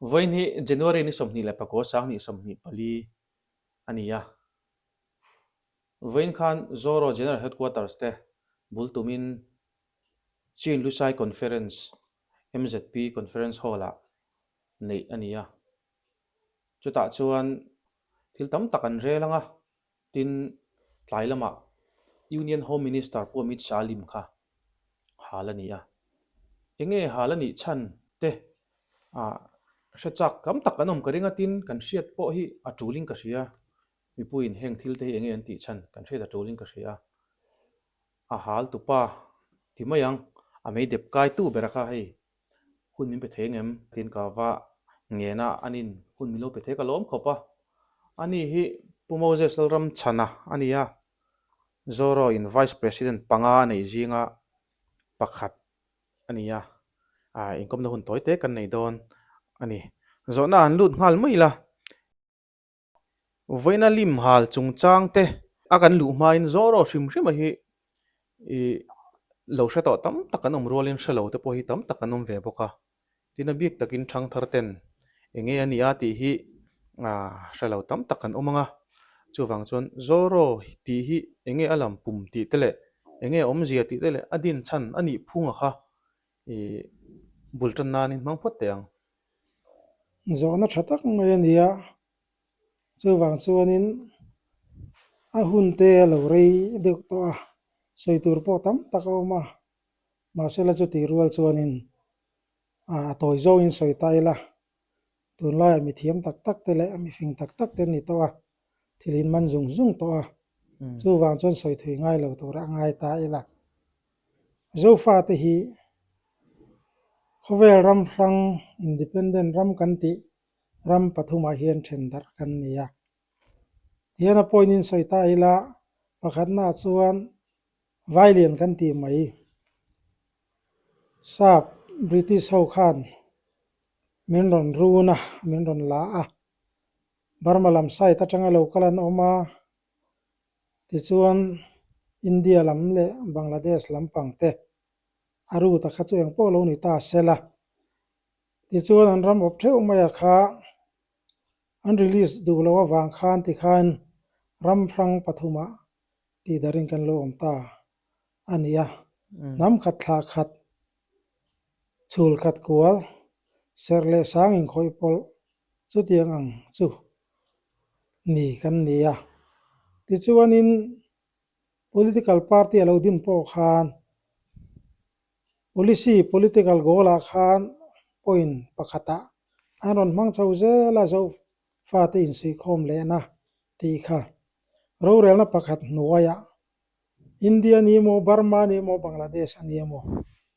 Voin hi January ni somni le pako sang ni somni pali ania. Voin khan Zoro General Headquarters te bultumin Chin Lusai Conference MZP Conference Hall a nei ania. Chuta chuan thil tam takan relanga tin tlailama Union Home Minister Pomit Shalim kha halania. Enge halani chan te a shachak kam takanom karinga tin kan hriat po hi a tuling ka hria mipuin heng thil te hi enge an ti chan kan hriat a tuling ka hria a hal tupa timayang a mei dep kai tu beraka hei hun min pe thengem tin ka wa ngena anin hun milo pe the ka lom khopa ani hi Moses ram chana ania Zoro in Vice President panga nei zinga pakhat ania a inkom na hun toite kan nei don ani zona an lut ngal mai la voina lim hal chungchang te akan lu ma in Zoro hrim hrim hi i lo hra to tam takan om rolin hra lo te po hi tam takan om ve boka tina biak takin thang thar ten enge ania ti hi a hra lo tam takan omanga chuwang chuan Zoro ti hi enge alam pum ti tele enge om zia ti tele adin chan ani phunga kha i bultan nanin mang phot teang zona thatak ngai ania chuwang chuanin a hunte lo rei deuh to a soitur po tam tak a awma masela chu ti rual chuanin a toy zo in soitai la tunlai mi thiam tak tak te le mi fing tak tak te ni to a thilin man zung zung to a chuwang chuan soi thui ngai lo tur a ngai ta ila zo fa te hi khovel ram hrang independent ram kan ti ram pathuma hian thendar kan nia hiana point in soita ila pakhatna chuan violin kan ti mai sap British ho khan min ron runa min ron la a Burma lam sai ta tanga local an oma ti chuan India lam le Bangladesh lam pangte aru ta kha chu eng po lo ni ta sela ti chuan an ram op theu mai a kha an release du lo awang khan ti khan ram phrang pathuma ti darin kan lo om ta ania nam khat thla khat chul khat kual serle sang in khoi pol chu tiang ang chu ni kan nia ti chuanin political party alo din po khan policy political goal a khan point pakhata anon mang chho zela zo fa te in si khom le na ti kha ro rel na pakhat nuaya India ni mo Burma ni mo Bangladesh ani mo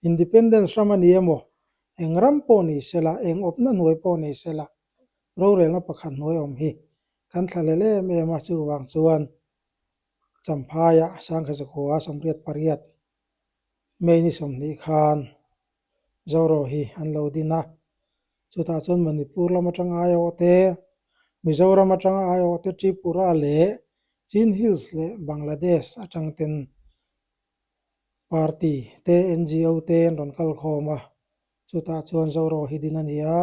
independence ram ani mo engram po ni sela eng opna noi po ni sela ro rel na pakhat noi om hi kan thalele me ma chu wang chuan champaya sangkha zakhuwa samriat pariat mei ni somni khan Zoro hi an lo dina chuta chuan Manipur lama tanga ayo te Mizoram atanga ayo te Tripura le Chin Hills le Bangladesh atang ten party te NGO te ron kal khoma chuta chuan Zoro hi din ania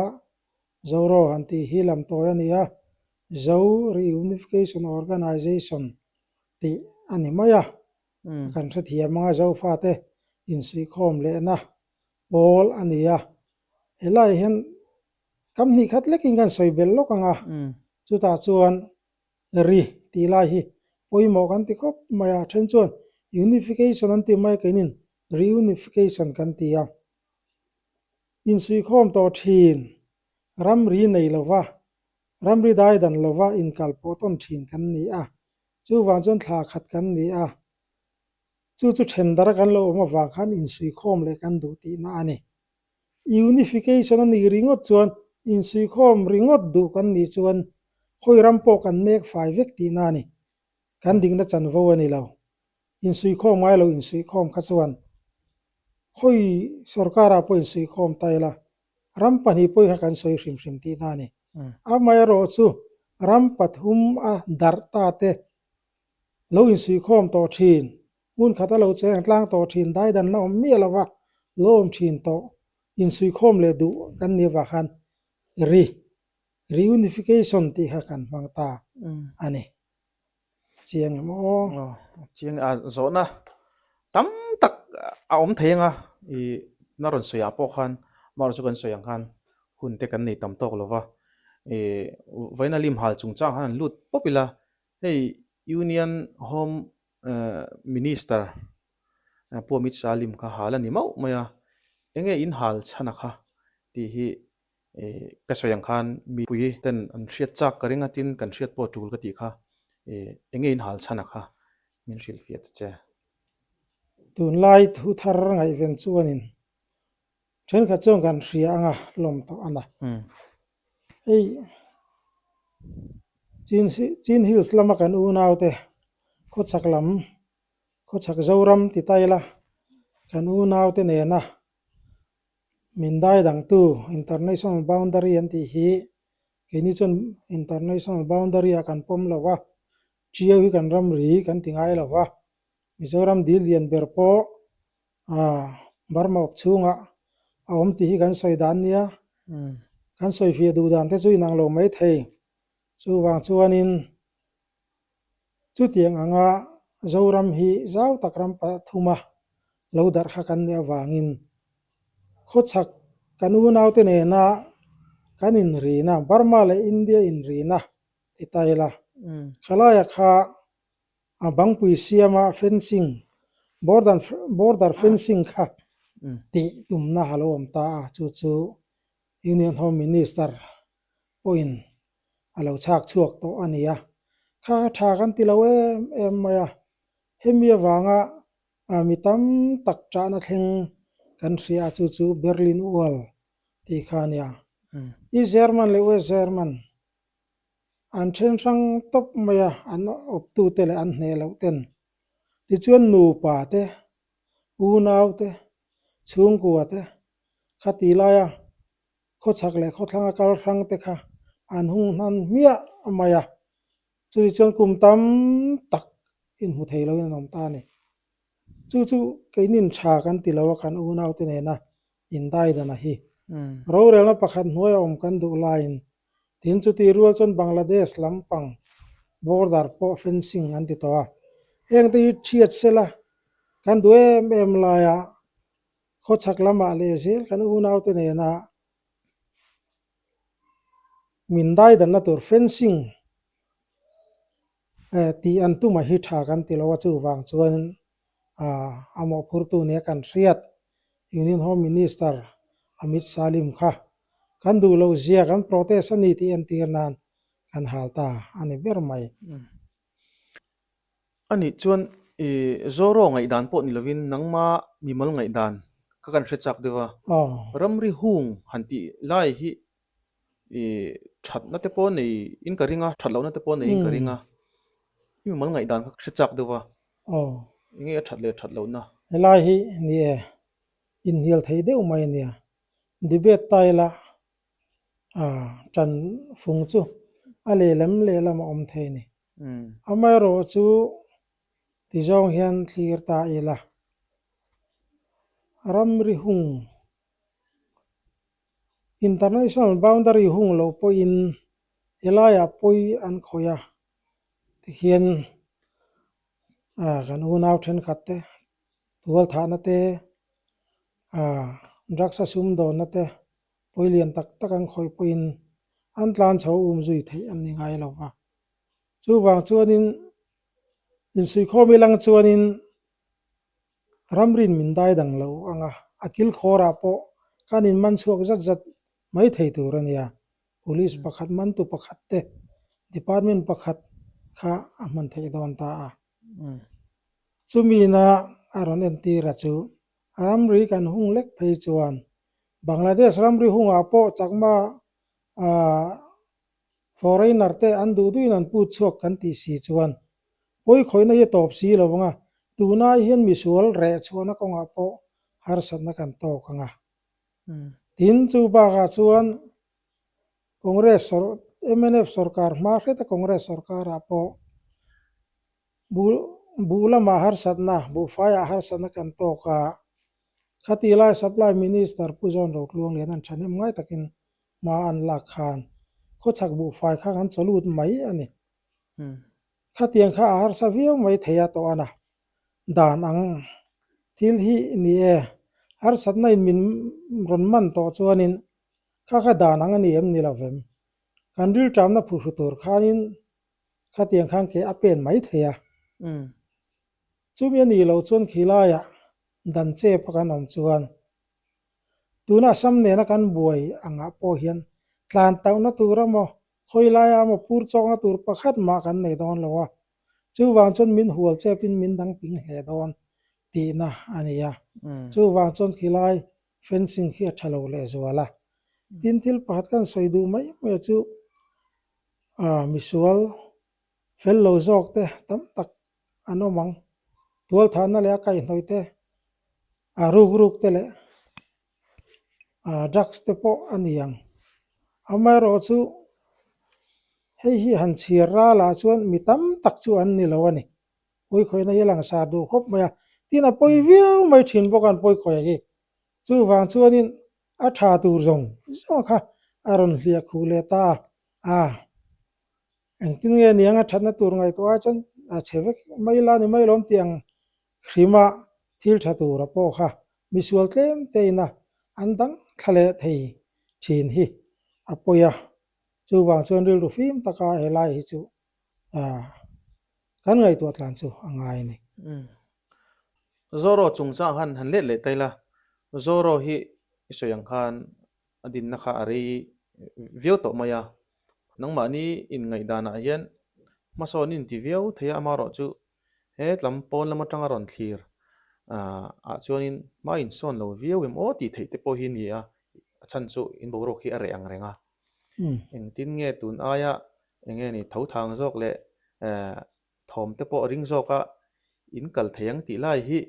Zoro han ti hi lam to ania Zo Reunification Organization ti ani maya kan thla thiam anga zo fa te in si khom le na bol ania helai hen kam ni khat lekin kan soibel lokanga chuta chuan ri ti lai hi poimo kan ti khop maya then chuan unification an ti mai kainin reunification kan ti a in sui khom to thin ram ri nei lova ram ri dai dan lova in kalpoton thin kan ni a chu wang chuan thla khat kan ni a chu thendar kan lo ma wa khan in sui khom le kan du ti na ani unification ani ringot chuan in sui khom ringot du kan ni chuan khoi ram po kan nek fai vek ti na ni kan ding na chan vo ani lo in sui khom ngai lo in sui khom kha chuan khoi sarkara po in sui khom tai la ram pani poi kha kan soi hrim hrim ti na ni a mai ro chu ram pathum a dar ta te lo in sui khom to thin mun khata lo cheng tlang to thin dai dan na om mi lawa lo om thin to in sui khom le du kan ni wa khan reunification ti kha kan hmang ta ani chiang emaw chiang zona tam tak a om thenga I naron soya po khan mar chu kan soyang khan hun te kan nei tam tok lova e vaina lim hal chung chang han lut popila hey union home minister po mit salim kha halani mau maya enge in hal chana kha ti hi ka soyang khan mi pui ten an hriat chak karinga tin kan hriat po tul ka ti kha enge in hal chana kha min hril fiat che tun lai thu thar ngai ven chuanin then kha chong kan hria anga lom to ana ei chin hills lama kan u naute khochak lam khochak zoram ti taila kan u naute ne na min dai dang tu international boundary an ti hi kini chon international boundary a kan pom lawa chiau hi kan ram ri kan tingai lawa mizoram dil lian berpo barma op chunga a om ti hi kan soi dan nia kan soi fia du dan te chui nang lo mai thei chu wang chuanin chu tiang anga zoram hi zau takram pa thuma lo dar kha kan nia wangin khochak kan u naute ne na kan in ri na Burma le India in ri na ti taila khalaya kha a bangpui siama fencing border fencing kha ti tumna halom ta chu chu union home minister point alo chak chuak to ania kha tha kan ti lo em maya hemia wanga mitam tak cha na thleng kan hria chu chu Berlin Wall ti khania I German le West German an then sang top maya an op tu te le an hne lo ten ti chuan nu pa te u nau te chung kwa te kha ti laya khochak le khothanga kal rang te kha an hung nan mia maya chui chuan kum tam tak in hu thei lo in nom ta ni chu chu keinin tha kan ti lo kan u nau te ne na in dai da na hi ro rel na pakhat hnuai om kan du lain tin chu ti rual chon Bangladesh lampang border po fencing an ti to a heng te thiat sela kan du em la ya khochak lama le zel kan u nau te ne na min dai dan na tur fencing ti an tu ma hi tha kan ti lo chu wang chuan amo phur tu ne kan hriat union home minister Amit Salim kha kan du lo zia kan protest ani ti an tir nan kan halta ani ber mai ani chuan zoro ngai dan po ni lovin nangma mimal ngai dan ka kan hre chak dewa ramri hung hanti lai hi that na te po nei in karinga thatlo na te po nei in karinga mimal ngai dan ka hre chak dewa nge thatlo na lai hi ni in hial thei deuh mai nia debate taila tran phung chu a le lam om thei ni amai ro chu ti zong hian thlir ta ila ramri hung international boundary hung lo po in elaya poi an khoya ti hian kan u nau then khat te tual tha na te draksa sum do na te poilian tak tak an khoi poin an tlan chho zui thei an ni ngai lo wa chu wang chuanin in sui kho mi lang chuanin ramrin min dai dang lo anga akil khora po kanin man chuak zat mai thei tur ania police pakhat man tu pakhat te department pakhat kha a man thei don ta chumi na aron en ti ra chu ramri kan hung lek phei chuan Bangladesh ramri hung a po chakma foreigner te an du duin an pu chuak kan ti si chuan poi khoina ye top si lowanga tuna hian misual re chuana konga po har satna kan to kanga tin chu ba ga chuan congress MNF sarkar ma kheta congress sarkar a po bulama har satna bu faya har satna kan to ka khati lai supply minister puzon ro tlung lian an thanem ngai takin มาอันหลักคานเขาชักบุฝ่ายข้างอันสลุดไหมอันนี้ข้าเตียงข้าอาหารสวิวไม่เทียตัวนะด่านอังทิลฮีนี่อาร์สัตย์มินรอนมันตัวชวนินข้าด่านอังนี่นี่ละเวมการดิลจำนะผู้ตัวข้านินข้าเตียงข้างเกอเป็นไม่เทียจุมีนี่เราชวนขี้ลายดันเจ็บกันอมชวนตัวน่ะซ้ำเนี่ยนักันบวยอังอาพอเห็นคลานเต้านะตัวระมอคอยลายมาพูดจองนะตัวประคัดมากันในดอนแล้ววะจู่วางจนมินหัวเจ็บมินดังปิงเหดอนตีนะอันนี้จู่วางจนขี้ลายเฟนซิงขี้ทะเลเลสวะละดินทิลพัดกันใส่ดูไหมเมื่อจู่มิสวลเฟลโลจอกเตะตั้มตักอันนั้นมังตัวท่านนั่นแหละใครหน่อยเตะรุกเตะเลยดักสเตปอันนี้ยังอามารู้จู่ให้หันเชียร่าลาชวนมีตั้มตักชวนนี่ละวันนี้โอ้ยคอยนั่งยังสาดูครบมาที่น่ะปอยวิวไม่ถินพวกกันปอยคอยเฮจู่วางชวนนี่อัฐาตูจงค่ะอารมณ์เลียคูเลต้าเอ็งที่นี่เนี่ยงฉันนั่ตัวไงตัวฉันเชฟไม่ลานี่ไม่ล้มเตียงขีมาทิลชาตูระโปค่ะมิสวลเต็มเตยนะอันดังทะเลเทยชินฮีอปอยจู่วางชวนเรื่องฟิล์มตะกาเอไลจู่กันไงตัวทานจู่อ่างไงนี่zoro chungcha han let le taila zoro hi isoyang khan adin na kha ari view to maya nangma ni in ngai dana hian mason in ti view theya amaro chu he tlam pon lama tanga ron thlir chuanin ma in son lo view em o ti thei te po hi ni a chan chu in borok hi are ang renga eng tin nge tun aya enge ni tho thang jok le thom te po ring zoka in kal theyang ti lai hi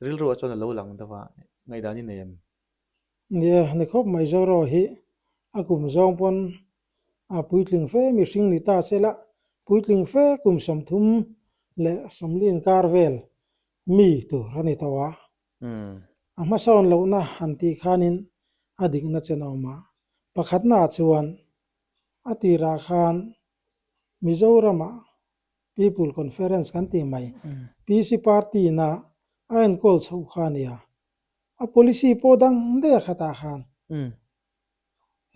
ril ro chon lo lang dawa ngai dani nemเนี่ยในครบไม่เจอรอฮีอากลุ่มจองปนปุยลิงเฟมีสิ่งนิตาเสละปุยลิงเฟกลุ่มสมทุมและสมลินการเวลมีตัวรันิตาวะมาสอนเรานะหันตีขานินอดีกนัชนามาประคัดนาชวนอติราคานมิโซรามา People Conference กันตีใหม่ PC Party นะไอ้คนชาวขานีpolicy พอดังเดียขัดอาหาร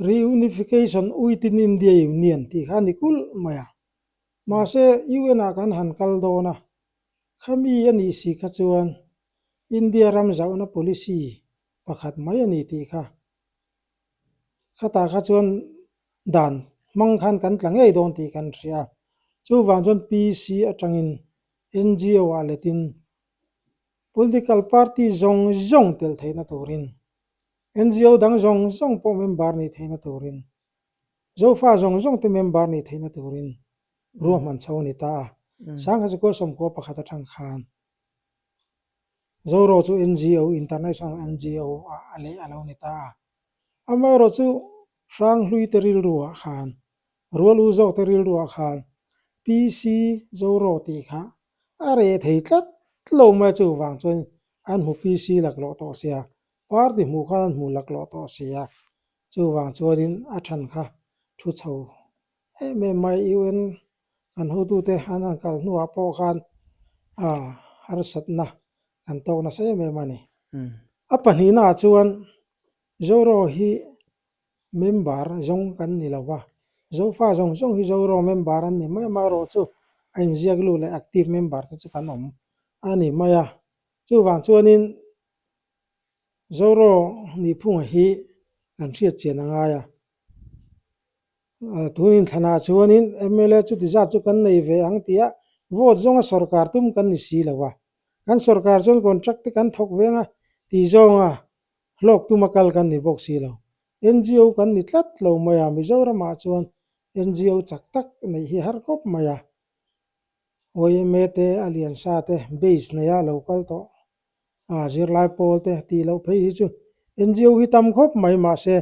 reunification within India Union ที่ขานิคุลมาเสUN กันหันกัลโดนะขามีอันนี้สิขจวนอินเดียรำจ้านะ policy ประคัดไม่อันนี้ที่ค่ะขัดขจวนด่านมังคันกันหลังไอ้โดนที่กันเสียจู่วางจน PC จังอิน NGO อะไรติน political party zong tel theina turin NGO dang zong po member ni theina turin zofa zong te member ni theina turin ruam man chau ni ta sang ha ko som ko pakhata thang khan zoro chu NGO international NGO ale alo ni ta amaro chu sang hlui teril ruwa khan rualu zo teril ruwa khan PC zoro ti kha are theitlat lo ma chu wang chun an mu PC lak lo to sia party mu khan mu lak lo to sia chu wang chuin a than kha thu chho me mai UN kan hu tu te han kal nu a po khan har sat na kan to na se me mani apani na chuan zoro hi member zong kan ni lawa zofa zong hi zoro member an ni mai ma ro chu ain ziak lu le active member te chu kan om ani maya chu wang chuanin zoro ni phung hi kan riat chen anga ya tunin thana chuanin MLA chu ti za chu kan nei ve ang tia vote zonga sarkar tum kan ni si lawa kan sarkar chon contract te kan thok venga ti zonga lok tumakal kan ni bok si lo NGO kan ni tlat lo maya Mizoram ma chuan NGO chak tak nei hi har kop maya OIM te alliance te base na ya local to zirlai pol te ti lo phei hi chu NGO hi tam khop mai ma se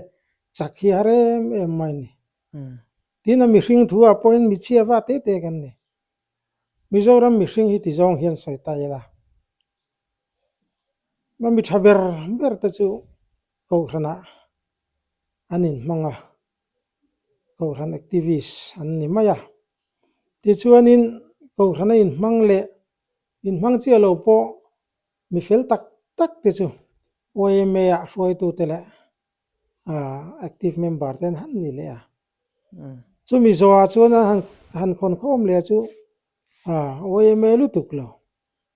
chak hi harem em mai ni tina mi hring thu a point mi chia wa te kan ni Mizoram mi hring hi ti zong hian sai ta ya ma mi thaber ber ta chu ko khana anin manga ko ran activist an ni maya ti chuanin ko ran in mang le in mang chi lo po mi fel tak tak te chu OMA a roi tu te le active member ten han ni le chu mi zo a chuan han khon khom le chu OMA lu tuk lo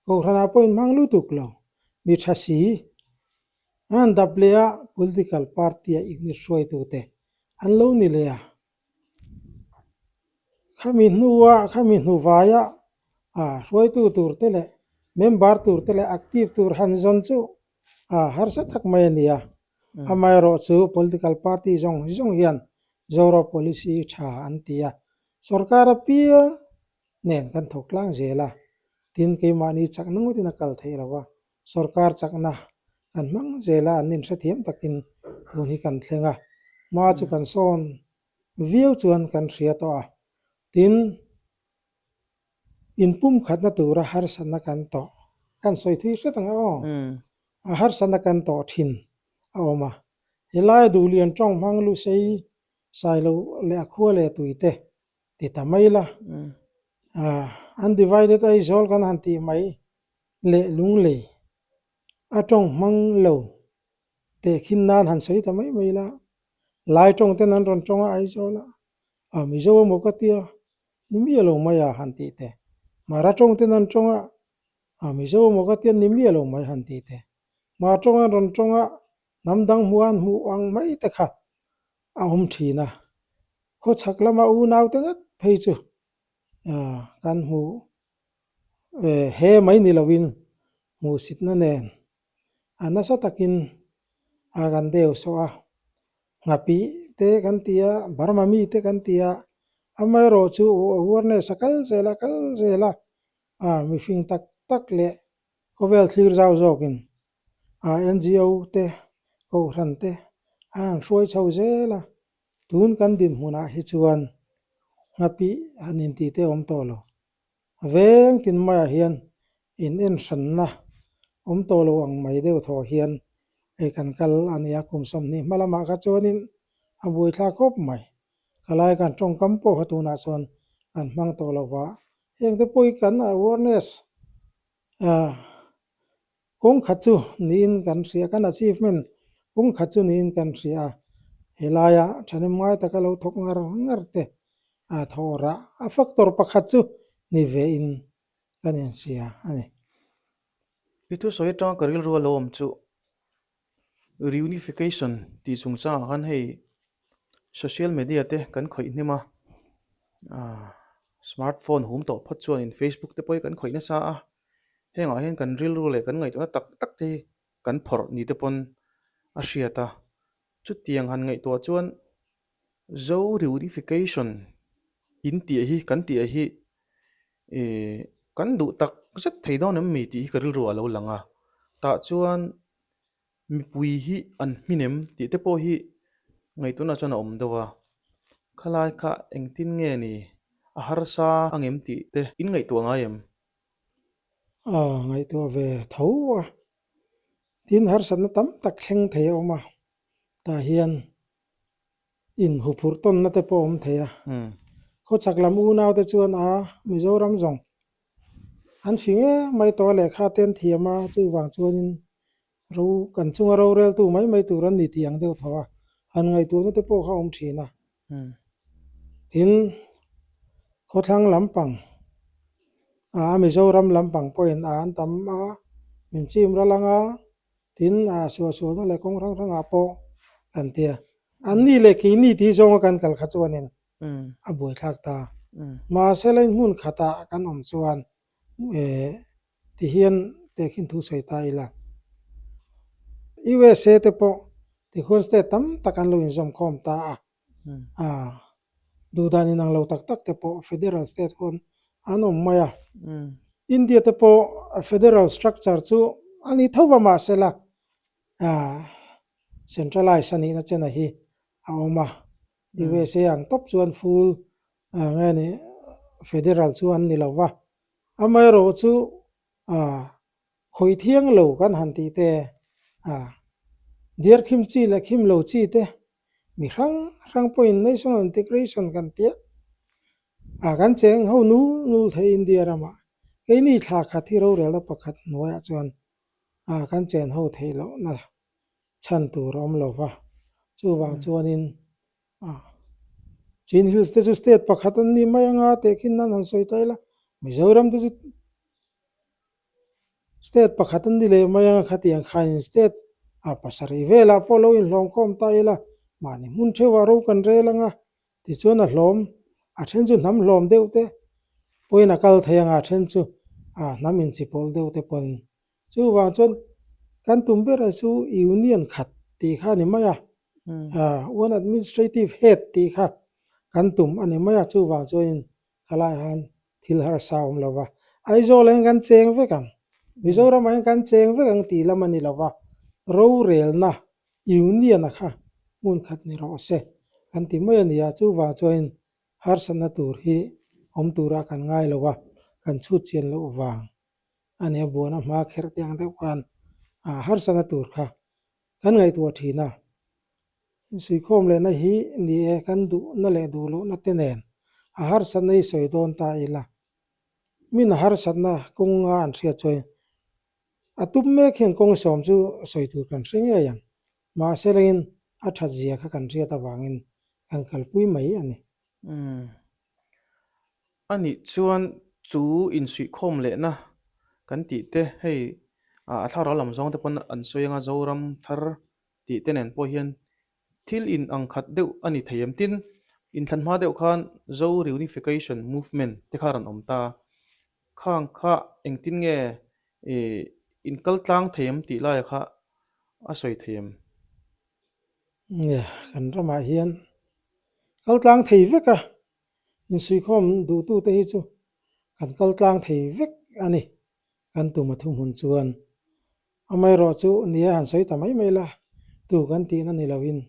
ko ran a po in mang lu tuk lo mi thasi an dap le a political party a igni roi tu te an lo ni le a khami hnuwaya roi tu tur te le member tur te le active tur han zon chu har sa thak mai ania amai ro chu political party zong hian zoro policy tha an tia sarkar a pia nen kan thok lang zela tin ke mani chak nang tin kal thei lawa sarkar chakna kan mang zela anin sa thiam takin huni kan thlenga ma chu kan son view chuan kan ria to a tin in pum khatna tura har sanna kan to kan soi thui hretanga har sanna kan to thin a oma helai dulian tong mang lu sei sai lo le khua le tuite ti tamaila undivided ai zol kan han ti mai le lung le atong mang lo te khin nan han sei tamai mai la lai tong ten an ron tonga ai zola mi zo mo ka tia ni mi lo maya han ti te mara tong ten an tonga mi zo mo ka tia ni mi lo mai han ti te ma tonga ron tonga namdang muan mu ang mai te kha thina ko chaklama u naw te ngat phei chu kan mu he mai ni lovin mu sitna nen anasa takin agan deu so a ngapi te kan tia barmami te kan tia amai ro chu awareness kal zela mi fing tak tak le ko vel thlir zau zokin NGO te ko ran te an roi chho zela tun kan din huna hi chuan ngapi hanin ti te om to lo veng tin maya hian in en sanna om to lo ang mai deu tho hian e kan kal ania kum som ni malama ka chuanin abui thla kop mai kalai kan tong kampo hatuna chuan kan mang to lo wa heng te poi kan awareness kong khachu nin kan ria kan achievement kong khachu nin kan ria helaya thane mai ta ka lo thok ngar te thora a factor pakhat chu ni ve in kan en ria ani itu soi tang karil ro lo om chu reunification ti chung cha han hei social media te kan khoi nima smartphone hum to phat chuan in Facebook te poi kan khoi na sa henga hen kan ril ru le kan ngai to tak tak te kan phor ni te pon a hriata chu tiang han ngai to chuan zo reunification in ti hi kan ti hi kan du tak zet thei dawn am mi ti karil ru alo langa ta chuan mi pui hi an minem ti te po hi ngai to na chana om dawa khalai kha engtin nge ni a har sa angem ti te in ngai to nga em ngai to ve tho tin har san tam tak thleng thei oma ta hian in hupur ton na te po om theya ko chaklam u naw te chuan mizoram zong an finge mai to le kha ten thiama chu wang chuanin ro kan chunga ro rel tu mai tu ran ni tiang deuh thawa an ngai tu na te po kha om thina tin ko thlang lampang mizoram lampang point an tam min chim ralanga tin so na le kong rang a po kan tia an ni le ki ni ti zong kan kal kha chuanin a boi thak ta ma selain mun khata kan om chuan ti hian te khin thu soi ta ila USA te po ti khon state tam takan lo in zom khom ta du dan in ang lo tak tak te po federal state kon anom maya India te po federal structure chu ani thowa ma sela centralized ani na chena hi oma USA ang top chuan full nge ni federal chuan ni lawa amai ro chu khoi thiang lo kan han ti te dear khim chi le khim lo chi te mi rang point national integration kan tia kan cheng ho nu thei India rama cái ni thla khat hi ro rel pakhat noya chuan kan chen ho thei lo na chan tur om lo wa chu wang chuanin Chin Hills te chu state pakhat an ni mai anga tekin nan an soi taila Mizoram te chu state pakhat an ni le mai anga khatiang khan state pasari vela polo in hlom khom taila mani mun thewa ro kan relanga ti chuan a hlom a then chu hnam hlom deuh te poina kal theianga then chu hnam in chipol deuh te pon chu wang chuan kan tumbera chu union khat ti kha ni maya one administrative head ti kha kan tum ani maya chu wang chuan khala han thil har saum lova aizawl en kan cheng vekan Mizoram en kan cheng vekang ti lamani lova ro rel na union a kha mun khat ni ro se kan ti mai ania chu wang chuan har sana tur hi om tura kan ngai lova kan chu chen lo wang ani bona ma kher tiang deuh kan har sana tur kha kan ngai tu thina sui khom le na hi ni e kan du na le du lo na te nen har san nei soi don ta ila min har san na kunga an thria choi atum me khen kong som chu soi tur kan hring ya yang ma serengin a thajia kha kan ria ta wangin kan kalpui mai ani ani chuan chu in sui khom le na kan ti te hei a thlar lam zong te pon an soyanga zoram thar ti te nen po hian thil in ang khat deuh ani theiam tin in thlan hma deuh khan zo reunification movement te kharan om ta khang kha engtin nge e in kal tlang theiam ti lai kha a soi theiam ya kan rama hian kal tlang thei veka in sui khom du tu te hi chu kan kal tlang thei vek ani kan tu ma thum hun chuan amai ro chu nia han soi ta mai mai la tu kan ti na ni lawin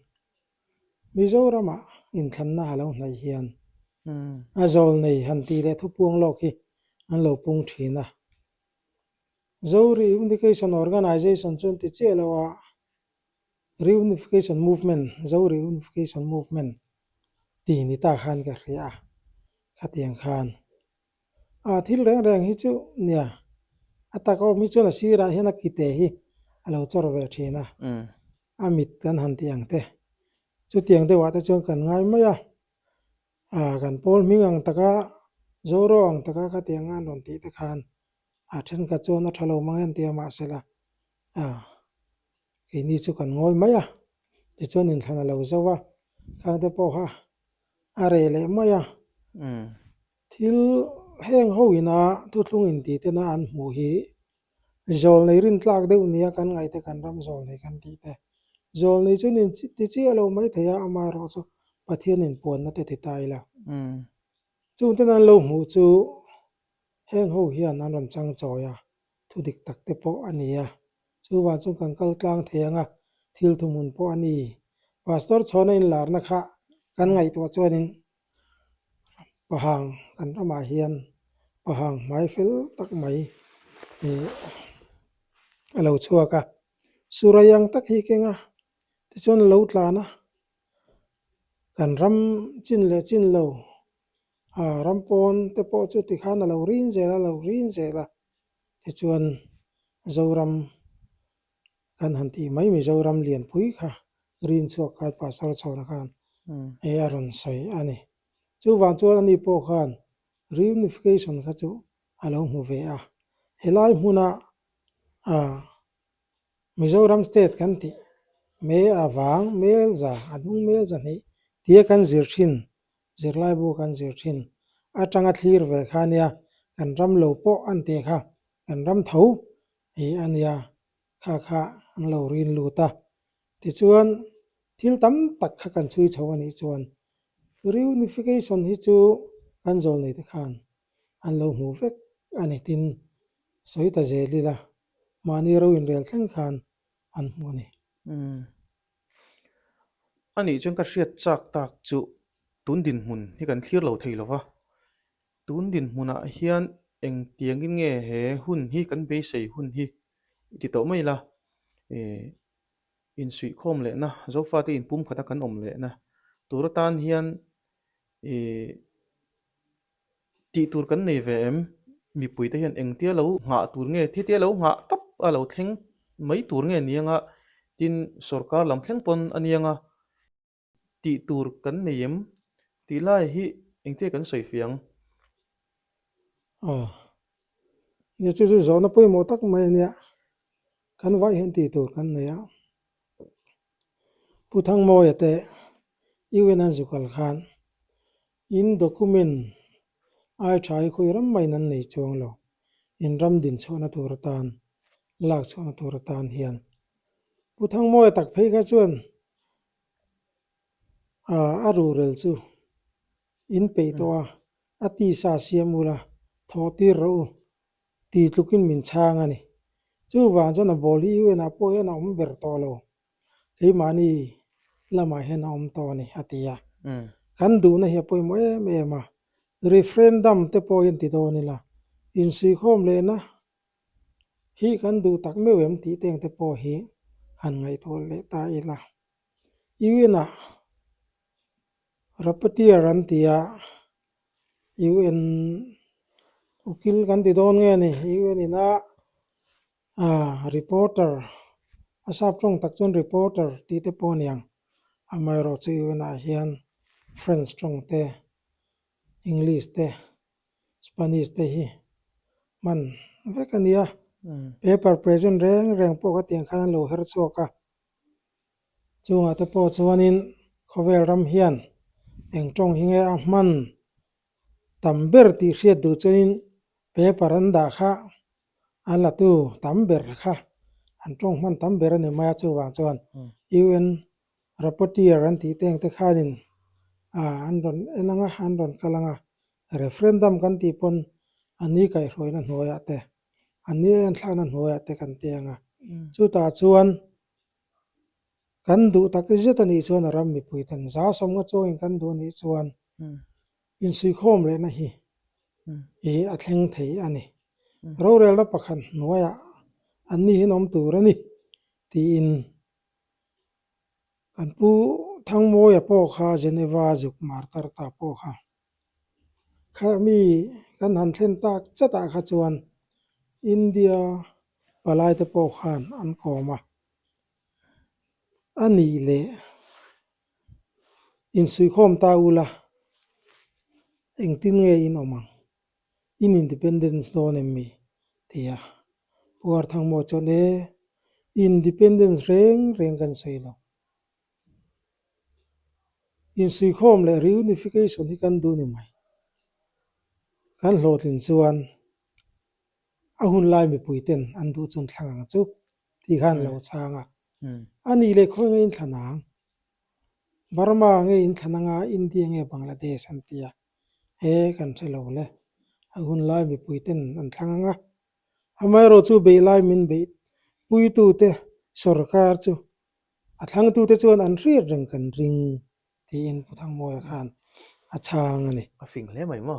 Mizorama in thlan na halo hnai hian azol nei han ti le thu puang lok hi an lo pung thina zo reunification organization chun ti chelawa reunification movement zo reunification movement ti ni ta khan ka hria khatiang khan thil reng reng hi chu nia atako mi chu na sira hian a kite hi alo chor ve thina amit kan han tiang te chu tiang de wa ta chuan kan ngai maya kan pol mingang taka zoro ang taka ka tiang an ron ti te khan then ka chuan a thalo mangen tia ma sela ke ni chu kan ngoi maya ti chuan in thana lo zawa khang te po ha are le maya thil heng ho ina tu thlung in ti te na an mu hi zol nei rin tlak deuh nia kan ngai te kan ram zol nei kan ti te zol nei chu nin ti chi alo mai theya ama ro chu pathian in pon na te ti tai la chu te nan lo mu chu heng ho hian an ron chang choya thu dik tak te po ania chu wa chu kan kal tlang theyanga thil thumun po ani pastor chhona in lar na kha kan ngai to chuanin pahang kan rama hian pahang mai fel tak mai alo chuaka surayang tak hi kenga ti chuan lo tlana kan ram chin le chin lo rampon te po chu ti khan lo rin zela ti chuan zoram kan han ti mai mi zoram lian pui kha rin chuak kha pasal chhona khan aron soi ani chu wang chuan ani po khan reunification kha chu alo mu ve helai hmuna Mizoram state kan ti me awang mel za adung mel za nei tia kan zir thin zirlai bu kan zir thin atanga thlir ve khania kan ram lo po an te kha kan ram tho hi ania kha an lo rin lu ta ti chuan thil tam tak kha kan chui chho ani chuan reunification hi chu kan zol nei te khan an lo mu vek ani tin soi ta zelila mani ro in rel thleng khan an mu ni ani chuan ka hriat chak tak chu tun din hmun hi kan thlir lo thei lova tun din hmuna hian eng tiangin nge he hun hi kan be sei hun hi ti to mai la in sui khom le na zo fa te in pum khata kan om le na turatan hian e ti tur kan nei ve em mi pui te hian eng tia lo nga tur nge thi tia lo nga tap a lo thleng mai tur nge nianga tin sarkar lam thleng pon anianga ti tur kan nei em ti lai hi eng te kan soi fiang nia chu chu zo na pui mo tak mai nia kan vai hen ti tur kan nei a pu thang mo ya te iwen an zukal khan in document ai thai khoi ram mai nan nei chuang lo in ram din chona turatan lak chona turatan hian pu thang mo ya tak phei kha chuan a rural chu in pe to a ti sa siamula tho ti ro ti tlukin min chang ani chu wan chona bol hi iwen a po hian a om ber to lo ke mani lama hen a om to ni atia kan du na hi poi mo em em a referendum te po in ti do ni la in sui khom le na hi kan du tak me wem ti teng te po hi han ngai thol le ta ila iwina rapatia ran tia iwen ukil kan ti don nge ni iwen ina reporter asap trong tak chon reporter ti te po niang amai ro chu iwen a hian French trong te English te Spanish te hi man vekania paper present reng reng po ka tiang khan lo her choka chunga te po chuanin khovel ram hian eng tong hinge a man tamber ti hriat du chuin paper an da kha ala tu tamber kha an tong man tamber ani ma chu wang chuan UN rapporteur an ti teng te khanin an ron enanga an ron kalanga referendum kan ti pon ani kai hroina hnuaya te ani en thlana hnuaya te kan tianga chu ta chuan kan du tak zet ani chuan ram mi pui ten za som nga chawin kan du ni chuan in sui khom le na hi a thleng thei ani ro rel na pakhan hnuaya ani hin om tur ani ti in kan pu thang mo ya po kha Geneva juk mar tar ta po kha kha mi kan han thlen tak chata kha chuan India palai te po khan an koma ani le in sui khom ta ula eng tin nge in omang in independence zone mi tia war thang mo chone independence reng reng kan sei lo in sui khom le reunification hi kan du ni mai kan hlotin chuan a hun lai mi pui ten an du chun thlang chu ti khan lo changa ani le khoi nge in thanang Burma nge in thananga India nge Bangladesh an tia he kan thelo le a hun lai mi pui ten an thlanga amai ro chu be lai min be pui tu te sarkar chu a thlang tu te chuan an ri reng kan ring ti in puthang mo khan a chang ani a fing hle mai mo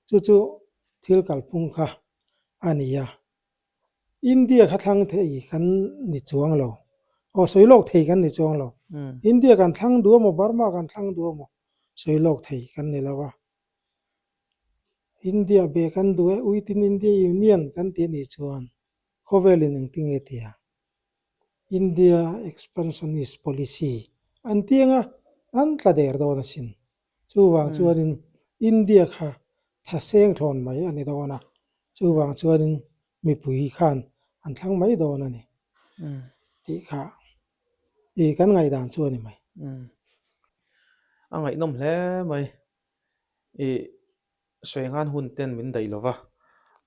chu chu thil kalpung kha ania India kha thlang thei kan ni chuang lo soilok thei kan ni chuang lo India kan thlang du mo Burma kan thlang du mo soilok thei kan ni lawa India be kan du within India Union kan ti ni chuan khovelin eng tinge tia India expansionist policy an tianga an tla der do na sin chu wang chuanin India kha tha seng thon mai ani do na chu wang chuanin mi pui khan an thlang mai do na ni ti kha kan ngai dan chu ani mai a ngai nom hle mai soi ngan hun ten min dei lova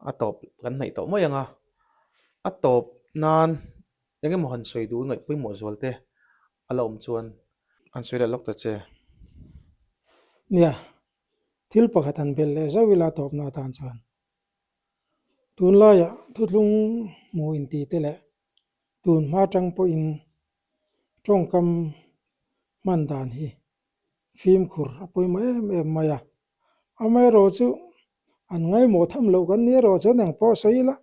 a top kan nei to mo yanga a top nan enge mo han soi du ngai pui mo zolte ala om chuan an soi la lok ta che nia thil pakhatan bel le zawila top na tan chuan tun la ya thutlung mu in ti te le tun ma tang po in tong kam man dan hi phim khur apoi mai em maya amai ro chu an ngai mo tham lo kan ni ro chu nang po soila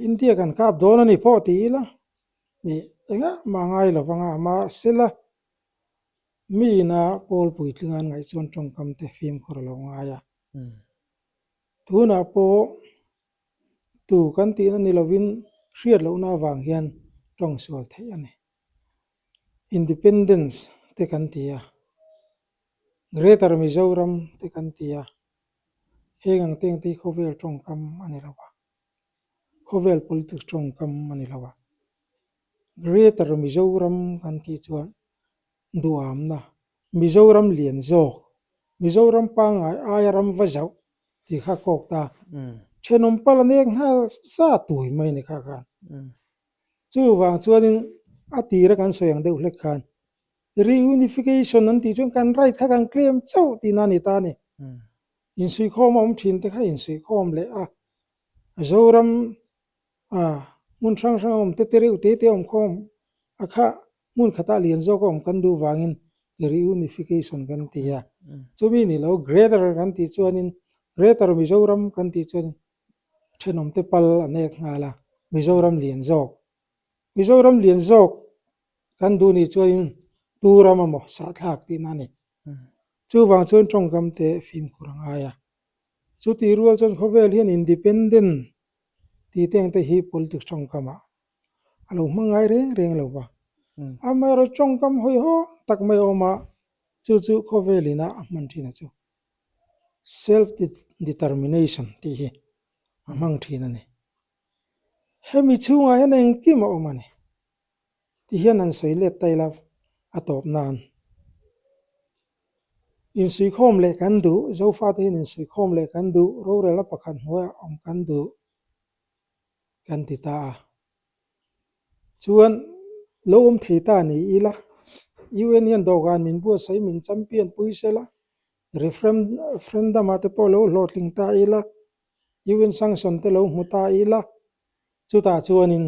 India kan kap do na ni po ti la ni enga mangai lo wanga ma sela mi na pol pui tlingan ngai chuan tawngkam te fim khur lo ngaia tuna po tu kan ti na ni lovin hriat lo na wang hian tawng sual thei ani independence te kan tia Greater Mizoram te kan tia hengang teng te khovel tawngkam ani lawa khovel politics tawngkam ani lawa Greater Mizoram kan ti chuan duam na Mizoram lian zawk Mizoram pangai ayaram vazau ti kha kok ta thenom pal anek hal sa tui mai ni kha khan chu wang chuanin a tira kan soyang deuh hlek khan reunification an ti chuan kan right kha kan claim chau ti na ni ta ni in sui khom om thin te kha in sui khom le a zoram mun sang sang om te tereu te om khom a kha mun khata lian zawk om kan du wangin reunification kan tia chumi ni lo greater kan ti chuanin Greater Mizoram kan ti chuan thenom te pal anek ngala Mizoram lian zawk kan du ni chuanin turam amo sa thlak ti na ni chu wang chuan tawngkam te fim khurang aya chu ti rual chuan khovel hian independent ti teng te hi politics tawngkama alo hmangai reng lo wa amai ro tawngkam hoi ho tak mai oma chu khovelina a hman thina chu self determination ti hi a hmang thina ni hemi chunga hian engkim a awm ani ti hian an soilet taila a top nan in sui khom le kan du zofa te in sui khom le kan du ro rel a pakhat hnuai om kan du kan ti ta a chuan lo om thei ta ni ila UN hian dogan min bua sei min champion puisela referendum ate po lo hlotling ta ila UN sanction te lo hmu ta ila chuta chuanin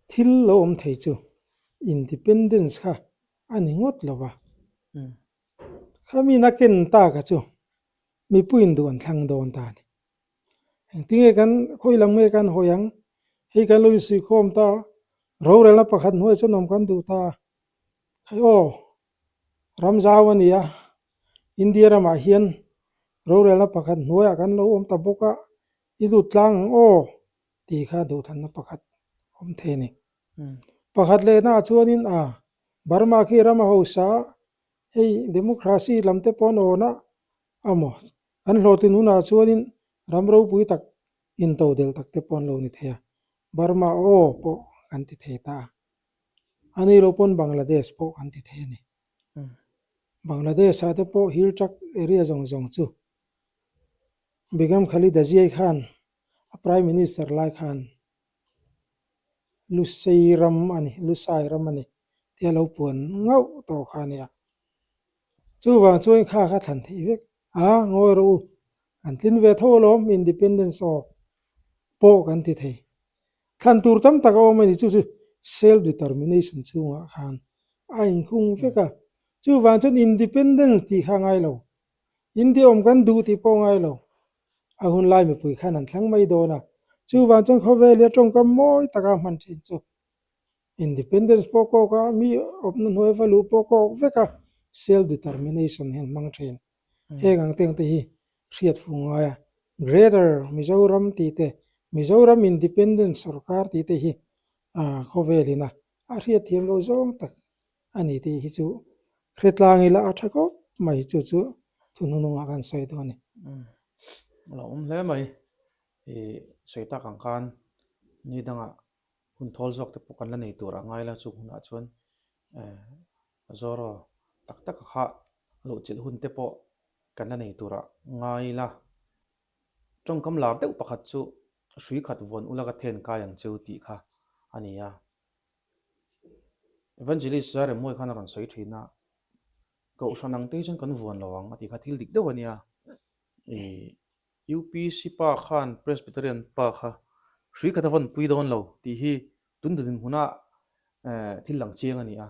thil lo om thei chu independence kha ani ngot lova khami na ken ta ka chu mi puin duan thlang don ta ni engtinge kan khoilam nge kan hoyang hei kan lo sui khom ta ro rel na pakhat hnuai chu nom kan du ta khai o ramzaw ania India rama hian ro rel na pakhat hnuai kan lo om ta boka i du tlang o ti kha du than na pakhat om the ni pakhat le na chuanin Burma khi rama ho sa hei democracy lamte pon ona amo an hlotin una chuanin ramro pui tak in to del tak te pon lo ni thea Burma o po kan ti the ta ani ro pon Bangladesh po kan ti the ni Bangladesh ate po hil tak area zong chu Begum Khalida Zia Khan Prime Minister Lai Khan Lusairam ani tia lo puan ngau to khania chu wang chuan kha than thei vek ngoi ro an tin ve tho lom independence of po kan ti thei than tur tam tak o mani chu self determination chunga khan in khung veka chu wang chuan independence ti kha ngai lo India om kan du ti po ngai lo a hun lai mi pui khan an thlang mai do na chu wang chuan khovel ya tawngkam moi taka hman thin chu independence po ko ka mi opna hnuai valu po ko veka self determination hen mang thin hengang teng te hi hriat fungaya Greater Mizoram ti te Mizoram Independence Sarkar ti te hi khovelina a hriat thiam lo zawng tak ani ti hi chu hretlangila a thako mai chu thunununga kan soi do ni lo hle mai soita kang kan ni danga hun thol zok te pokan la nei tura ngai la chu huna chuan zoro tak tak kha lo chil hun te po kan la nei tura ngai la trong kam lar te pakhat chu sui khat von ulaga then ka yang cheu ti kha ania evangelist zare moi khana ran soi thina ko sanang te chen kan von lawang ati kha thil dik do ania UPC pa khan Presbyterian pa kha sui khat von pui don lo ti hi tun dun huna thil lang chiang ania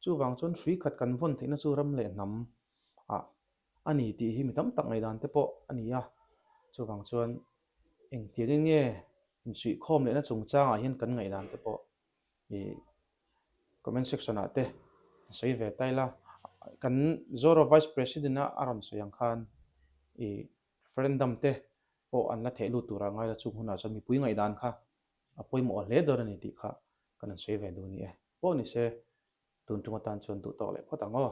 chu wang chon sui khat kan von theina chu ram le nam ani ti hi mi tam tak ngai dan te po ania chu wang chuan eng tiang nge sui khom le na chung changa hian kan ngai dan te po i comment section ate sei ve taila kan zoro vice president na aram soyang khan i referendum te po an la thelu tura ngai la chung huna chami pui ngai dan kha apoi mo le dor ni ti kha kan sei ve du ni e po ni se tun tunga tan chon tu to le photango